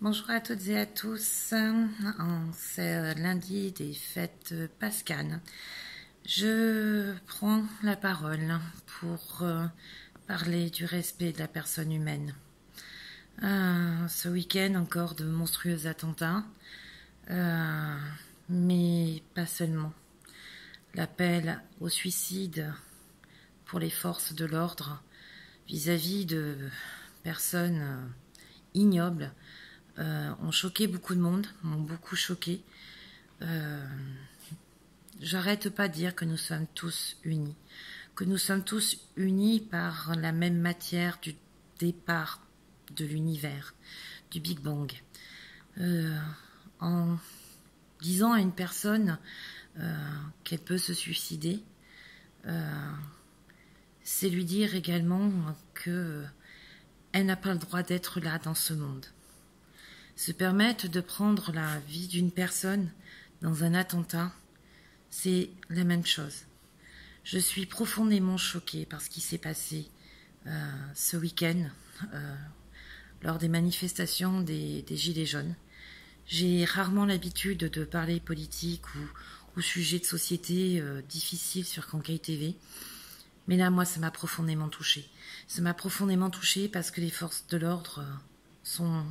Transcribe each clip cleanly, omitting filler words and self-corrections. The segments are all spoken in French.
Bonjour à toutes et à tous. C'est lundi des fêtes pascales. Je prends la parole pour parler du respect de la personne humaine. Ce week-end, encore de monstrueux attentats, mais pas seulement. L'appel au suicide pour les forces de l'ordre vis-à-vis de personnes ignobles ont choqué beaucoup de monde, m'ont beaucoup choqué. J'arrête pas de dire que nous sommes tous unis, que nous sommes tous unis par la même matière du départ de l'univers, du Big Bang. En disant à une personne qu'elle peut se suicider, c'est lui dire également que elle n'a pas le droit d'être là dans ce monde. Se permettre de prendre la vie d'une personne dans un attentat, c'est la même chose. Je suis profondément choquée par ce qui s'est passé ce week-end lors des manifestations des Gilets jaunes. J'ai rarement l'habitude de parler politique ou sujets de société difficiles sur Conquête TV. Mais là, moi, ça m'a profondément touchée. Ça m'a profondément touchée parce que les forces de l'ordre sont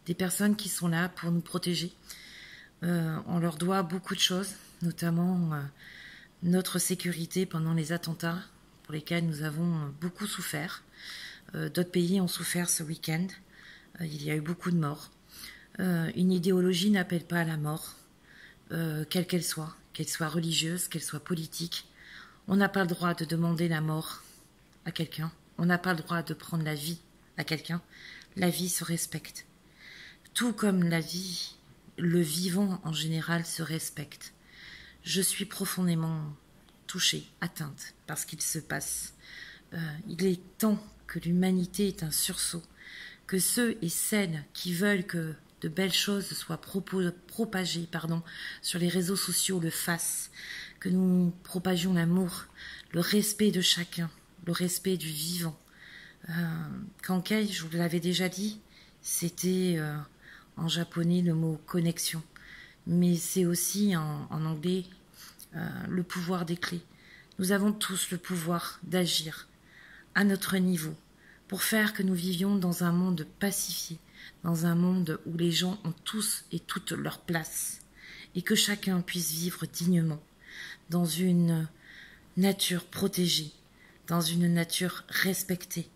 des personnes qui sont là pour nous protéger. On leur doit beaucoup de choses, notamment notre sécurité pendant les attentats pour lesquels nous avons beaucoup souffert. D'autres pays ont souffert ce week-end. Il y a eu beaucoup de morts. Une idéologie n'appelle pas à la mort, quelle qu'elle soit religieuse, qu'elle soit politique. On n'a pas le droit de demander la mort à quelqu'un. On n'a pas le droit de prendre la vie à quelqu'un. La vie se respecte. Tout comme la vie, le vivant en général se respecte. Je suis profondément touchée, atteinte par ce qu'il se passe. Il est temps que l'humanité ait un sursaut, que ceux et celles qui veulent que de belles choses soient propagées sur les réseaux sociaux le fassent, que nous propagions l'amour, le respect de chacun, le respect du vivant. Kankai, je vous l'avais déjà dit, c'était en japonais le mot connexion, mais c'est aussi en anglais le pouvoir des clés. Nous avons tous le pouvoir d'agir à notre niveau pour faire que nous vivions dans un monde pacifié, dans un monde où les gens ont tous et toutes leur place et que chacun puisse vivre dignement dans une nature protégée, dans une nature respectée.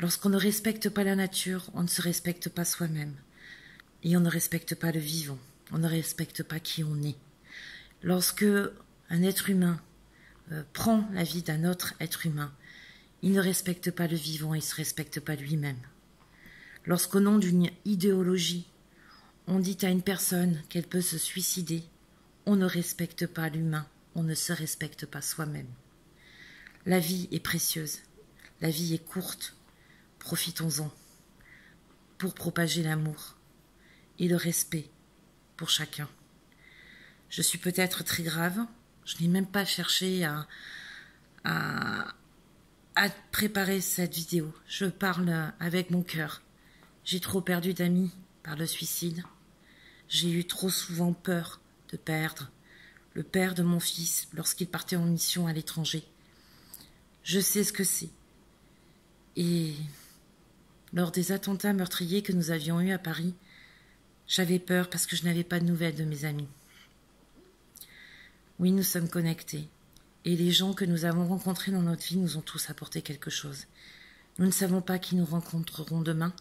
Lorsqu'on ne respecte pas la nature, on ne se respecte pas soi-même. Et on ne respecte pas le vivant, on ne respecte pas qui on est. Lorsque un être humain prend la vie d'un autre être humain, il ne respecte pas le vivant, il ne se respecte pas lui-même. Lorsqu'au nom d'une idéologie, on dit à une personne qu'elle peut se suicider, on ne respecte pas l'humain, on ne se respecte pas soi-même. La vie est précieuse, la vie est courte, profitons-en pour propager l'amour et le respect pour chacun. Je suis peut-être très grave, je n'ai même pas cherché à préparer cette vidéo. Je parle avec mon cœur. J'ai trop perdu d'amis par le suicide. J'ai eu trop souvent peur de perdre le père de mon fils lorsqu'il partait en mission à l'étranger. Je sais ce que c'est. Et lors des attentats meurtriers que nous avions eus à Paris, j'avais peur parce que je n'avais pas de nouvelles de mes amis. Oui, nous sommes connectés. Et les gens que nous avons rencontrés dans notre vie nous ont tous apporté quelque chose. Nous ne savons pas qui nous rencontrerons demain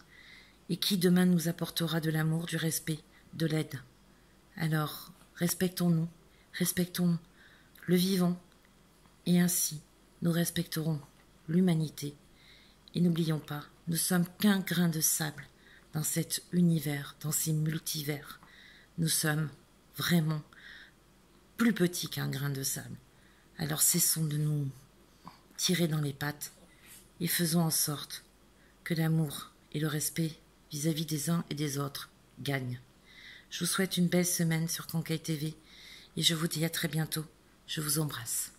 et qui demain nous apportera de l'amour, du respect, de l'aide. Alors, respectons-nous, respectons le vivant et ainsi nous respecterons l'humanité. Et n'oublions pas, nous sommes qu'un grain de sable dans cet univers, dans ces multivers. Nous sommes vraiment plus petits qu'un grain de sable. Alors cessons de nous tirer dans les pattes et faisons en sorte que l'amour et le respect vis-à-vis des uns et des autres gagnent. Je vous souhaite une belle semaine sur Conquête TV et je vous dis à très bientôt. Je vous embrasse.